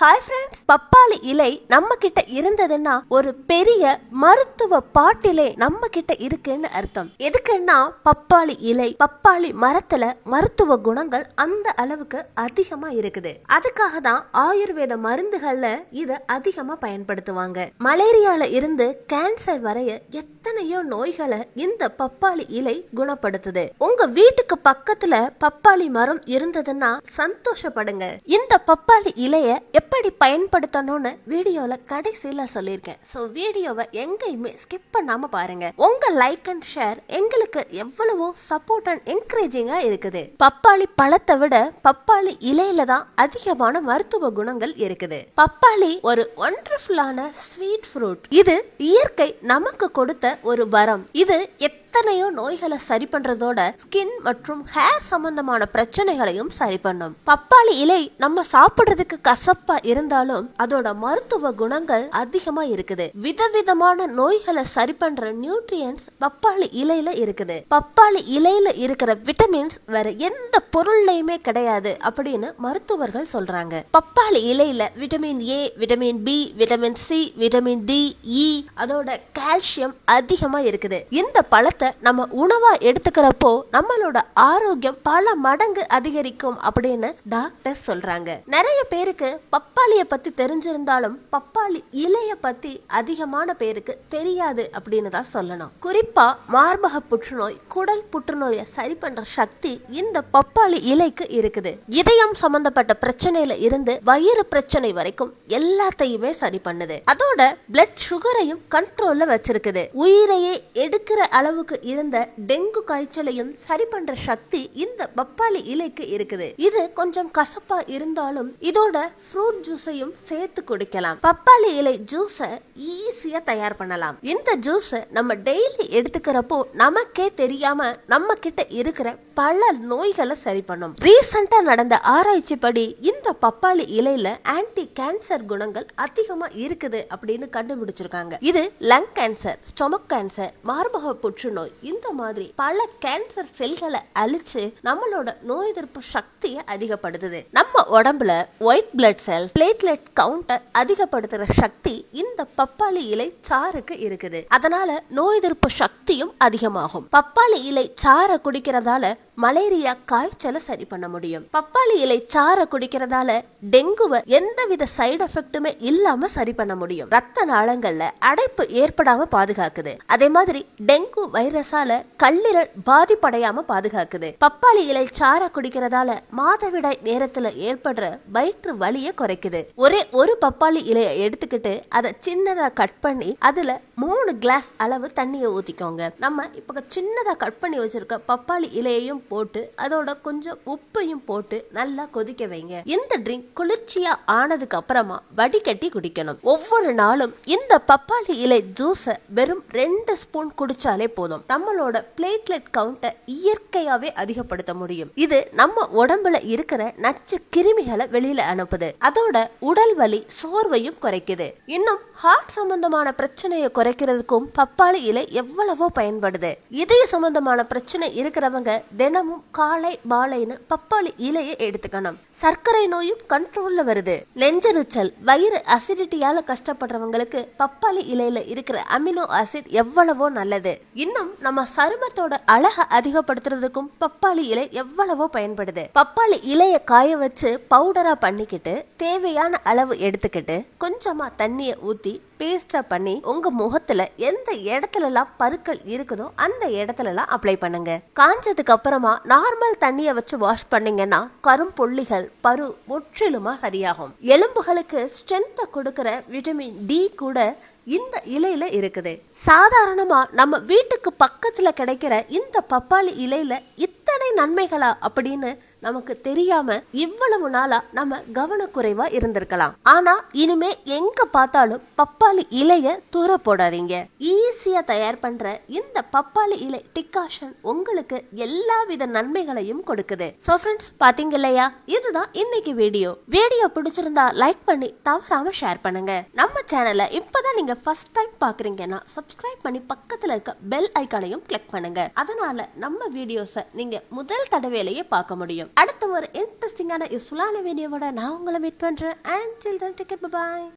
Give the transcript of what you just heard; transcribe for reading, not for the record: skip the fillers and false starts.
Hi friends, பப்பாளி இலை நம்ம கிட்ட இருந்ததுன்னா ஒரு பெரிய மருத்துவ பாட்டிலே நம்ம கிட்ட இருக்குன்னு அர்த்தம். எதுக்குன்னா பப்பாளி இலை, பப்பாளி மரத்துல மருத்துவ குணங்கள் அந்த அளவுக்கு அதிகமா இருக்குது. அதுக்காக தான் ஆயுர்வேத மருந்துகள்ல இத அதிகமா பயன்படுத்துவாங்க. மலேரியால இருந்து கேன்சர் வரைய எத்தனையோ நோய்களை இந்த பப்பாளி இலை குணப்படுத்துது. உங்க வீட்டுக்கு பக்கத்துல பப்பாளி மரம் இருந்ததுன்னா சந்தோஷப்படுங்க. இந்த பப்பாளி இலைய எப்படி பயன்படுத்தணும்னு வீடியோல கடைசியில சொல்லியிருக்கேன். சோ வீடியோவை எங்கேயுமே ஸ்கிப் பண்ணாம பாருங்க. உங்க லைக் அண்ட் ஷேர் எங்களுக்கு எவ்வளவோ சப்போர்ட் அண்ட் என்கரேஜிங்கா இருக்குது. பப்பாளி பழத்தை விட பப்பாளி இலையில தான் அதிகமான மருத்துவ குணங்கள் இருக்குது. பப்பாளி ஒரு ஒண்டர்ஃபுல்லான ஸ்வீட் ஃப்ரூட். இது இயற்கை நமக்கு கொடுத்த ஒரு வரம். இது எத்தனையோ நோய்களை சரி பண்றதோட ஸ்கின் மற்றும் ஹேர் சம்பந்தமான பிரச்சனைகளையும் சரி பண்ணும். பப்பாளி இலை நம்ம சாப்பிடுறதுக்கு கசப்பா இருந்தாலும் அதோட மருத்துவ குணங்கள் அதிகமா இருக்குது. விதவிதமான நோய்களை சரி பண்ற நியூட்ரியன்ஸ் பப்பாளி இலையில இருக்குது. பப்பாளி இலையில இருக்கிற விட்டமின்ஸ் வேற எந்த பொருள்லயுமே கிடையாது அப்படின்னு மருத்துவர்கள் சொல்றாங்க. பப்பாளி இலையில vitamin A, vitamin B, vitamin C, vitamin D, E, அதோட கால்சியம் அதிகமா இருக்குது. இந்த பழத்தை நம்ம உணவா எடுத்துக்கிறப்போ நம்மளோட ஆரோக்கியம் பல மடங்கு அதிகரிக்கும் அப்படின்னு டாக்டர் சொல்றாங்க. நிறைய பேருக்கு பப்பாளிய பத்தி தெரிஞ்சிருந்தாலும் பப்பாளி இலைய பத்தி அதிகமான பேருக்கு தெரியாது அப்படின்னு தான் சொல்லணும். குறிப்பா மார்பக புற்றுநோய், குடல் புற்றுநோயை சரி பண்ற சக்தி இந்த பப்பாளி இலைக்கு இருக்குது. இதயம் சம்பந்தப்பட்ட பிரச்சனையில இருந்து வயிறு பிரச்சனை வரைக்கும் எல்லாத்தையுமே சரி பண்ணுது. அதோட பிளட் சுகரையும் கண்ட்ரோல்ல வச்சிருக்குது. உயிரையே எடுக்கிற அளவுக்கு இருந்த டெங்கு காய்ச்சலையும் சரி பண்ற சக்தி இந்த பப்பாளி இலைக்கு இருக்குது. இது கொஞ்சம் கசப்பா இருந்தாலும் இதோட ஃப்ரூட் ஜூஸையும் சேர்த்து குடிக்கலாம். பப்பாளி இலை ஜூஸ ஈஸியா தயார் பண்ணலாம். இந்த ஜூஸ நம்ம டெய்லி எடுத்துக்கிறப்போ நமக்கே தெரியாம நம்ம கிட்ட இருக்கிற பல நோய்களை சரி பண்ணும். ரீசெண்டா நடந்த ஆராய்ச்சி படி இந்த பப்பாளி இலையில ஆன்டி கேன்சர் குணங்கள் அதிகமா இருக்குது அப்படின்னு கண்டுபிடிச்சிருக்காங்க. இது லங் கேன்சர், ஸ்டொமக் கேன்சர், மார்பக புற்றுநோய், இந்த மாதிரி பல கேன்சர் செல்களை அழிச்சு நம்மளோட நோய் எதிர்ப்பு சக்தியை அதிகப்படுத்துது. நம்ம உடம்புல white blood cells, platelet counter அதிகப்படுத்துற சக்தி இந்த பப்பாளி இலை சாறுக்கு இருக்குது. அதனால நோய் எதிர்ப்பு சக்தியும் அதிகமாகும். பப்பாளி இலை சாறை குடிக்கிறதால மலேரியா காய்ச்சலை சரி பண்ண முடியும். பப்பாளி இலை சாறை குடிக்கிறதால டெங்குவை எந்தவித சைடு எஃபெக்ட்டுமே இல்லாம சரி பண்ண முடியும். ரத்த நாளங்கள்ல அடைப்பு ஏற்படாம பாதுகாக்குது. அதே மாதிரி டெங்கு வைரஸால கல்லீரல் பாதிப்படையாம பாதுகாக்குது. பப்பாளி இலை சாறை குடிக்கிறதால மாதவிடாய் நேரத்துல ஏற்படுற வயிற்று வலியை குறைக்குது. ஒரே ஒரு பப்பாளி இலையை எடுத்துக்கிட்டு அதை சின்னதா கட் பண்ணி அதுல 3 கிளாஸ் அளவு தண்ணியை ஊத்திக்கோங்க. நம்ம இப்ப சின்னதா கட் பண்ணி வச்சிருக்க பப்பாளி இலையையும் போட்டு அதோட கொஞ்சம் உப்பையும் போட்டு நல்லா கொதிக்க வைங்க. இந்த ட்ரிங்க் குளிர்ச்சியா ஆனதுக்கு அப்புறமா வடிகட்டி குடிக்கணும். ஒவ்வொரு நாளும் இந்த பப்பாளி இலை ஜூஸ வெறும் 2 ஸ்பூன் குடிச்சாலே போதும். நம்மளோட பிளேட்லெட் கவுண்டை இயற்கையாவே அதிகப்படுத்த முடியும். இது நம்ம உடம்புல இருக்கிற நச்சு கிருமிகளை வெளியில அனுப்புது. அதோட உடல் வலி, சோர்வையும் குறைக்குது. இன்னும் ஹார்ட் சம்பந்தமான பிரச்சனையை குறைக்கிறதுக்கும் பப்பாளி இலை எவ்வளவோ பயன்படுது. இதய சம்பந்தமான பிரச்சனை இருக்கிறவங்க தினமும் காலை மாலைன்னு பப்பாளி இலையை எடுத்துக்கணும். சர்க்கரை நோயும் கண்ட்ரோல்ல வருது. நெஞ்செரிச்சல், வயிறு அசிடிட்டியால கஷ்டப்படுறவங்களுக்கு பப்பாளி இலையில இருக்கிற அமினோ ஆசிட் எவ்வளவோ நல்லது. இன்னும் நம்ம சருமத்தோட அழகை அதிகப்படுத்துறதுக்கும் பப்பாளி இலை எவ்வளவோ பயன்படுது. பப்பாளி இலைய காய வச்சு பவுடரா பண்ணிக்கிட்டு தேவையான அளவு எடுத்துக்கிட்டு கொஞ்சமா தண்ணிய ஊத்தி பேஸ்டா பண்ணி உங்க முகத்துல எந்த இடத்துல எல்லாம் பருக்கள் இருக்குதோ அந்த இடத்துல எல்லாம் அப்ளை பண்ணுங்க. காஞ்சதுக்கு அப்புறமா நார்மல் தண்ணிய வச்சு வாஷ் பண்ணீங்கன்னா கரும்புள்ளிகள், பரு முற்றிலுமா சரியாகும். எலும்புகளுக்கு ஸ்ட்ரென்த் கொடுக்கிற விட்டமின் டி கூட இந்த இலையில இருக்குது. சாதாரணமா நம்ம வீட்டுக்கு பக்கத்துல கிடைக்கிற இந்த பப்பாளி இலையில இத்தனை நன்மைகளா அப்படின்னு நமக்கு தெரியாம இவ்வளவு நாளா நம்ம கவனக்குறைவா இருந்திருக்கலாம். ஆனா இனிமே எங்க பார்த்தாலும் பப்பாளி இலைய தூர போடாதீங்க. ஈஸியா தயார் பண்ற இந்த பப்பாளி இலை டிகாஷன் உங்களுக்கு எல்லா வித நன்மைகளையும் கொடுக்குது. சோ ஃப்ரெண்ட்ஸ், பாத்தீங்க இல்லையா? இதுதான் இன்னைக்கு வீடியோ. பிடிச்சிருந்தா லைக் பண்ணி தவறாம ஷேர் பண்ணுங்க. நம்ம சேனலை இப்பதான் நீங்க ஃபர்ஸ்ட் டைம் பாக்குறீங்கன்னா சப்ஸ்கிரைப் பண்ணி பக்கத்துல இருக்க பெல் ஐகானையும் கிளிக் பண்ணுங்க. அதனால நம்ம வீடியோஸை நீங்க முதல் தடவையிலேயே பார்க்க முடியும். அடுத்த ஒரு இன்ட்ரெஸ்டிங்கான யூஸ்ஃபுல்லான வீடியோவோட நான் உங்களை மீட் பண்றேன். Until then, take care, bye bye.